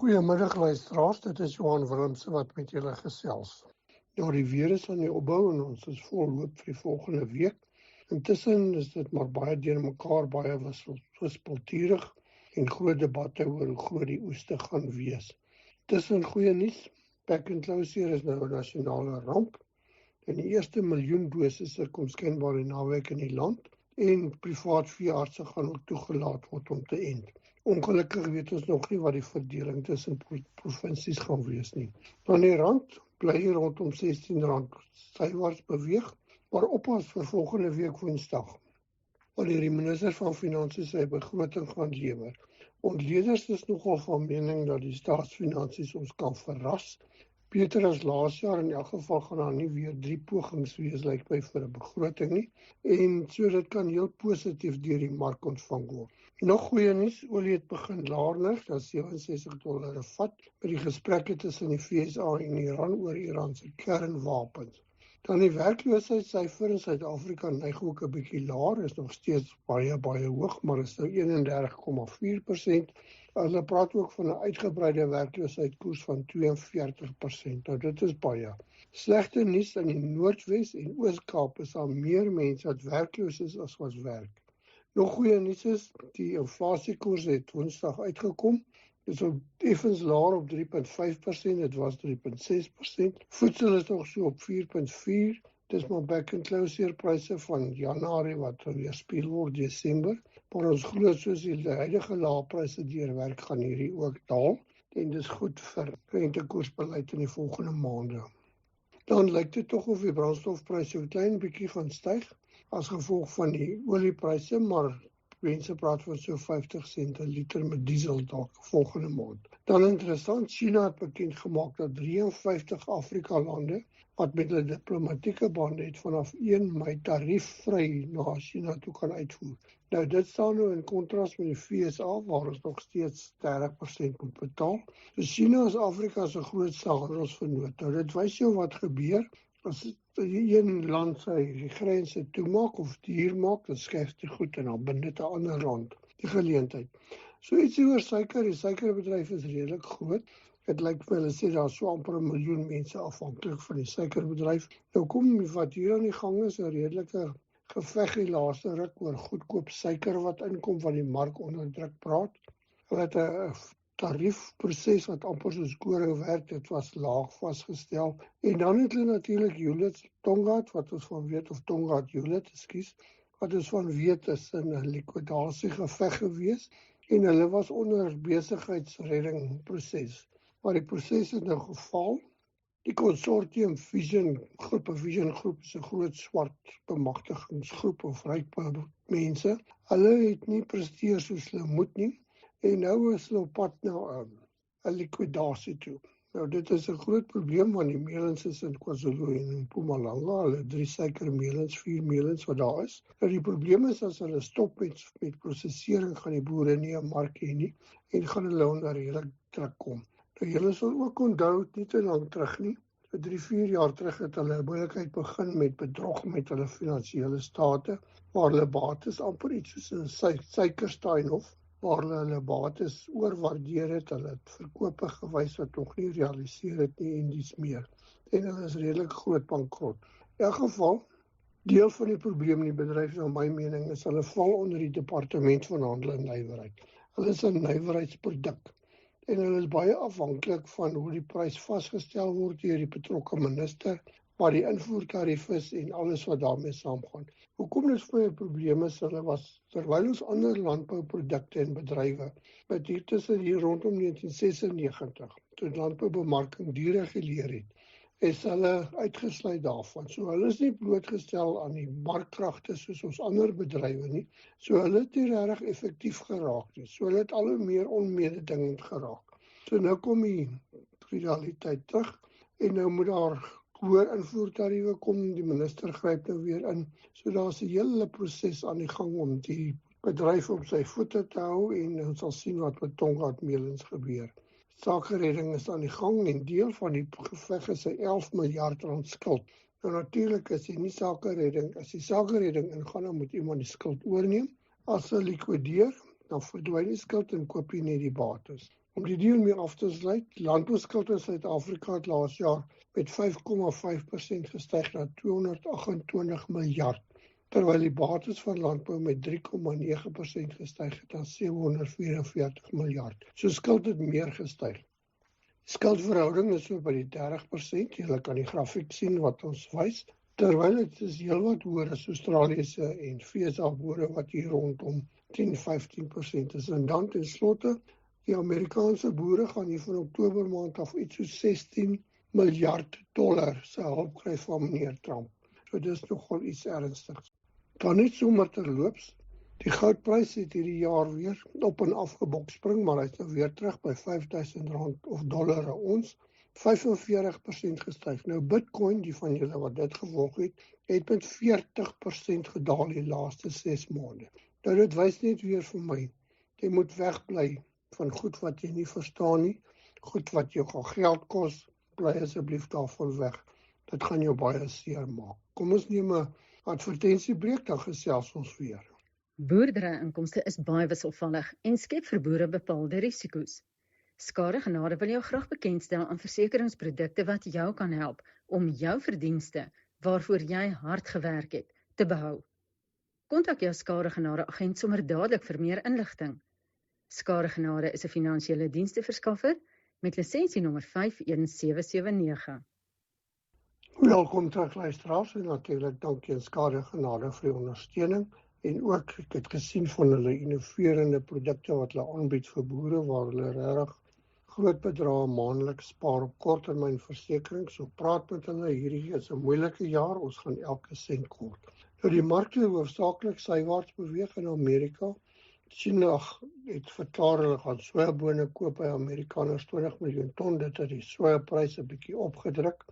Goeiemiddag luisteraars, dit is Johan Willemse wat met julle gesels. Die weer is aan die opbou en ons is volloop vir die volgende week. Intussen is dit maar baie deur mekaar, baie wispelturig en groot debatte oor hoe groot die oeste gaan wees. Tussen goeie nuus, Pack and Closure is nou 'n nasionale ramp en die eerste miljoen dosisse kom skynbaar die naweek in die land en privaat veeartse gaan ook toegelaat word om te ent. Ongelukkig weet ons nog nie wat die verdeling tussen provinsies gaan wees nie. Dan die rand bly rondom R16 sywaarts beweeg, maar oppas vir volgende week Woensdag, wanneer die minister van Finansies sy begroting gaan lewer. Ontleeders is nogal van mening dat die staatsfinansies ons kan verras. Beter as laas jaar, in elk geval gaan daar nie weer 3 pogings wees lyk my vir 'n begroting nie, en so dit kan heel positief deur die mark ontvang word. Nog goeie nuus, olie het begin laer lig, dat $67 'n vat, met die gesprekke tussen die VSA en Iran oor Iran se kernwapens. Dan die werkloosheidssyfer in Suid-Afrika neig ook 'n bietjie laer, is nog steeds baie hoog, maar is nou 31,4%. Hulle praat ook van 'n uitgebreide werkloosheidkoers van 42%. Nou dit is baie. Slegte nuus in die Noordwes en Oos-Kaap is daar meer mense wat werkloos is as wat werk. Nog goeie nuus is, die inflasiekoers het Woensdag uitgekom. Dit is op effens laer op 3,5%, dit was 3,6%. Voedsel is nog so op 4,4%. Dis maar Pack and Closure pryse van Januarie wat weerspieël word Desember. Maar ons glo soos die huidige lae pryse deurwerk gaan hierdie ook daal. En dis goed vir rentekoersbeleid in die volgende maande. Dan lyk dit tog of die brandstofpryse 'n klein bietjie gaan styg as gevolg van die oliepryse, maar mense praat van so 50 sent 'n liter met diesel dalk volgende maand. Dan interessant, China het bekend gemaak dat 53 Afrika lande wat met hulle diplomatieke bande het vanaf 1 Mei tariefvry na China toe kan uitvoer. Nou dit staan nou in kontras met die VSA waar ons nog steeds 30% moet betaal. So China is Afrika se grootste handelsvernoot. Nou dit wys jou wat gebeur as een land sy grense toemaak of dier maak, dan skuif dit goed en dan bind dit 'n ander land die geleentheid. So ietsie oor suiker, die suikerbedryf is redelik groot. Dit lyk vir hulle sê daar so amper 1 miljoen mense afhanklik van die suikerbedryf. Nou kom wat hier aan die gang is 'n redelike geveg die laaste ruk oor goedkoop suiker wat inkom wat die mark onder druk praat. Hulle het 'n tariefproses wat amper soos koring werk, dit was laag vasgestel. En dan het hulle natuurlik Hewlett Tongaat, wat ons van weet, of Tongaat Hewlett, wat ons van weet is in 'n likwidasie geveg gewees. En hulle was onder besigheidsreddingproses. Maar die proses het nou geval. Die consortium Vision Groep is 'n groot swart bemagtigingsgroep of ryk mense. Hulle het nie presteer soos hulle moet nie. En nou is hulle op pad na 'n likwidasie toe. Nou dit is 'n groot probleem want die melens is in KwaZulu en in Mpumalanga, hulle 3 suikermelens, 4 melens wat daar is. Nou die probleem is as hulle stop met prosesering gaan die boere nie 'n mark hê nie en gaan hulle onder redelik druk kom. Nou julle sal ook onthou nie te lank terug nie. 3-4 jaar terug het hulle 'n moeilikheid begin met bedrog met hulle finansiële state waar hulle bates amper iets soos 'n suikersteinhof waar hulle bates oorwaardeer het, hulle het verkope gewys wat nog nie realiseer het nie en dies meer. En hulle is redelik groot bankrot. In elk geval, deel van die probleem in die bedryf, na my mening, is hulle val onder die departement van handel en nywerheid. Hulle is 'n nywerheidsproduk en hulle is baie afhanklik van hoe die prys vasgestel word deur die betrokke minister, wat die invoertarief is en alles wat daarmee saamgaan. Hoekom dit vir 'n probleem is, hulle was, terwyl ons ander landbouprodukte en bedrywe, met hier tussen hier rondom 1996, toe landboubemarking dereguleer het, is hulle uitgesluit daarvan. So hulle is nie blootgestel aan die markkragte soos ons ander bedrywe nie. So hulle het nie regtig effektief geraak nie. So hulle het al hoe meer onmededingend geraak. So nou kom die realiteit terug en nou moet daar hoër invoertariewe kom, die minister gryp nou weer in. So daar's 'n hele proses aan die gang om die bedryf op sy voete te hou en ons sal sien wat met Tongaat melens gebeur. Sakeredding is aan die gang en deel van die geveg is 'n 11 miljard rand skuld. Nou natuurlik is dit nie sakeredding, as die sakeredding ingaan, dan moet iemand die skuld oorneem. As hulle likwideer, dan verdwyn die skuld en koop jy net die bates. Om die deal mee af te sluit, landbouskuld in Suid-Afrika het laas jaar met 5,5% gestyg na 228 miljard, terwyl die bates van landbou met 3,9% gestyg het na 744 miljard. So skuld het meer gestyg. Skuldverhouding is so by die 30%, julle kan die grafiek sien wat ons wys, terwyl dit is heelwat hoër as Australiese en FSA boere wat hier rondom 10-15% is. En dan ten slotte, die Amerikaanse boere gaan hier van Oktober maand af iets so $16 miljard se hulp kry van meneer Trump. So dis nogal iets ernstigs. Dan net sommer terloops, die goudprys het hierdie jaar weer op en af gebokspring, maar hy is nou weer terug by R5.000 of dollar 'n ons, 45% gestyg. Nou Bitcoin, die van julle wat dit gevolg het met 40% gedaal die laaste 6 maande. Nou dit wys net weer vir my, jy moet wegbly van goed wat jy nie verstaan nie, goed wat jou gaan geld kos, bly asseblief daarvan weg. Dit gaan jou baie seer maak. Kom ons neem 'n advertensiebreek, dan gesels ons weer. Boerderyinkomste is baie wisselvallig en skep vir boere bepaalde risiko's. Skadegenade wil jou graag bekendstel aan versekeringsprodukte wat jou kan help om jou verdienste, waarvoor jy hard gewerk het, te behou. Kontak jou Skadegenade agent sommer dadelik vir meer inligting. Skadegenade is 'n finansiële diensteverskaffer met lisensie-nommer 51779. Welkom terug luisteraars en natuurlik dankie aan Skadegenade vir die ondersteuning en ook ek het gesien van hulle innoverende produkte wat hulle aanbied vir boere waar hulle regtig groot bedrae maandeliks spaar op korttermynversekering. So praat met hulle, hierdie is 'n moeilike jaar, ons gaan elke sent kort. Nou die markte hoofsaaklik sywaarts beweeg in Amerika. China het verklaar hulle gaan sojabone koop by Amerikaners 20 miljoen ton, dit het die sojapryse 'n bietjie opgedruk.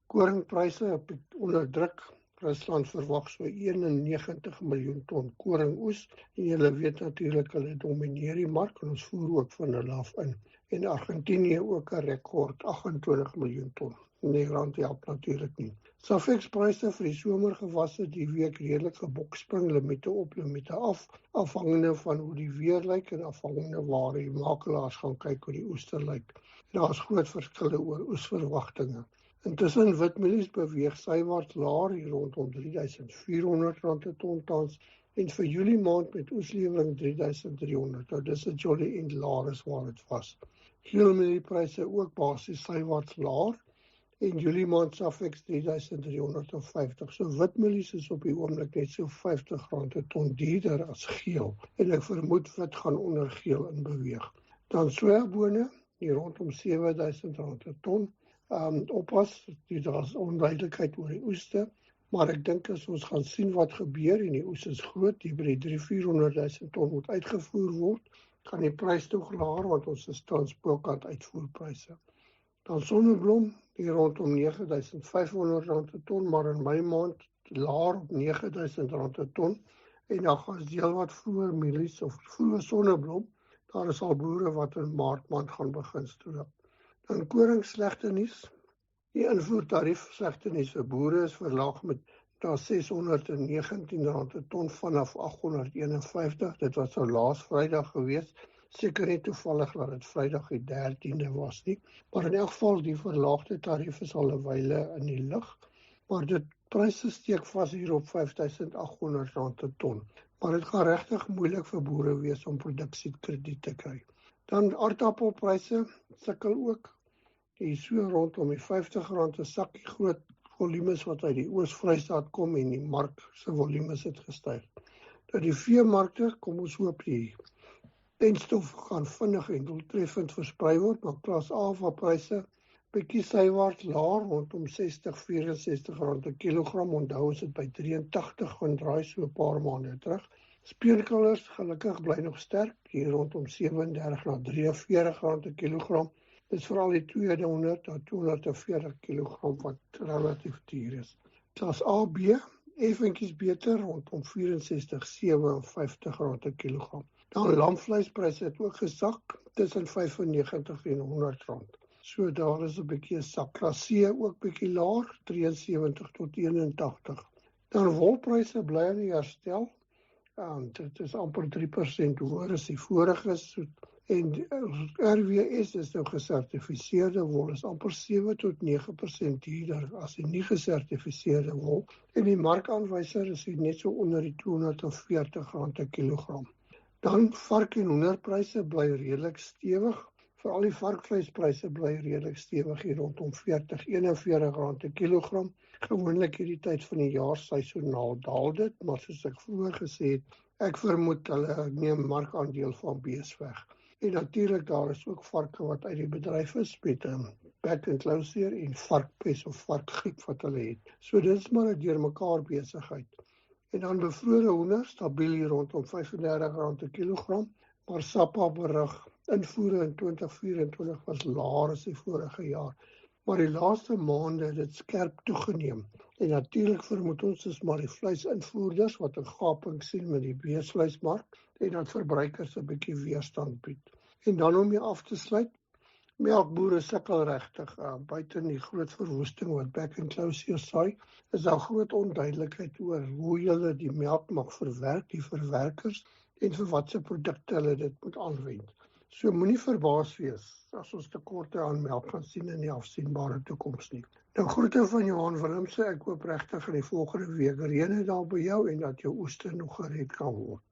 Koringpryse onder druk. Rusland verwag so 91 miljoen ton koringoes en julle weet natuurlik hulle domineer die mark en ons voer ook van hulle af in. En Argentinië ook 'n rekord 28 miljoen ton. Die rand help natuurlik nie. Safex-pryse vir die somergewasse die week redelik gebokspring, limite op, limite af, afhangende van hoe die weer lyk en afhangende waar die makelaars gaan kyk hoe die oester lyk. Daar is groot verskille oor oesverwagtinge. Intussen witmielies beweeg sywaarts laer hier rondom R3.400 per ton tans en vir Julie maand met oeslewering R3.300. Nou dis 'n jolly end laer is waar dit was. Geelmieliepryse ook basies sywaarts laer en Julie maand Safex R3.350. So witmielies is op die oomblik net so R50 per ton duurder as geel en ek vermoed wit gaan onder geel in beweeg. Dan sojabone hier rondom R7.000 per ton. Oppas, daar is onduidelikheid oor die oeste, maar ek dink as ons gaan sien wat gebeur en die oes is groot, die by die 300.000-400.000 ton moet uitgevoer word, gaan die prys toch laer, want ons is tans bokant uitvoerpryse. Dan sonneblom, hier rondom R9.500 per ton, maar in my maand laer op R9.000 per ton, en dan gaan heel wat vroeër mielies of vroeër sonneblom, daar is al boere wat in maart maand gaan begin stroop. Dan koring slegte nuus. Die invoertarief slegte nuus vir boere is verlaag met na R619 per ton vanaf R851. Dit was nou laas Vrydag gewees. Seker net toevallig dat dit Vrydag die 13de was nie. Maar in elk geval die verlaagde tarief is al 'n wyle in die lug. Maar dit pryse steek vas hier op R5.800 per ton. Maar dit gaan regtig moeilik vir boere wees om produksiekrediet te kry. Dan aardappelpryse sukkel ook. Die so rondom die R50 'n sakkie groot volumes wat uit die Oos-Vrystaat kom en die mark se volumes het gestyg. Nou die veemarkte, kom ons hoop die tenstof gaan vinnig en doeltreffend versprei word, maar klas A van pryse bietjie sywaarts laer rondom R60-64 per kilogram. Onthou is dit by 83 gaan draai so 'n paar maande terug. Speenkalvers gelukkig bly nog sterk, hier rondom 37 na R43 per kilogram. Dit is veral die 200 na 240 kilogram wat relatief duur is. Klas A, B, effentjies beter rondom R64-57 per kilogram. Dan lamvleispryse het ook gesak tussen R95 en R100. So daar is 'n bietjie 'n sak. Klas C ook bietjie laer, 73 tot 81. Dan wolpryse bly in die herstel. Dit is amper 3% hoër as die vorige. So En RWS is nou gesertifiseerde wol, is amper 7 tot 9% duurder as die nie gesertifiseerde wol. En die markaanwyser is net so onder die R240 per kilogram. Dan vark en hoenderpryse bly redelik stewig. Veral die varkvleispryse bly redelik stewig hier rondom R40-41 per kilogram. Gewoonlik hierdie tyd van die jaar seisoonaal daal dit, maar soos ek vroeër gesê het, ek vermoed hulle neem markandeel van bees weg. En natuurlik daar is ook varke wat uit die bedryf is met back and closure en varkpes of varkgriep wat hulle het. So dit is maar 'n deurmekaar besigheid. En dan bevrore hoender stabiel hier rondom R35 per kilogram, maar SAPA berig invoere in 2024 was laer as die vorige jaar. Maar die laaste maande het dit skerp toegeneem. En natuurlik vermoed ons is maar die vleisinvoerders wat 'n gaping sien met die beesvleismark en dat verbruikers 'n bietjie weerstand bied. En dan om mee af te sluit, melkbore sukkel regtig. Buite die groot verwoesting wat back and closure saai, is daar groot onduidelikheid oor hoe hulle die melk mag verwerk, die verwerkers, en vir watse produkte hulle dit moet aanwend. So moenie verbaas wees as ons tekorte aan melk gaan sien in die afsienbare toekoms nie. Nou groete van Johan Willemse, ek hoop regtig in die volgende week reën het daar by jou en dat jou oeste nog gered kan word.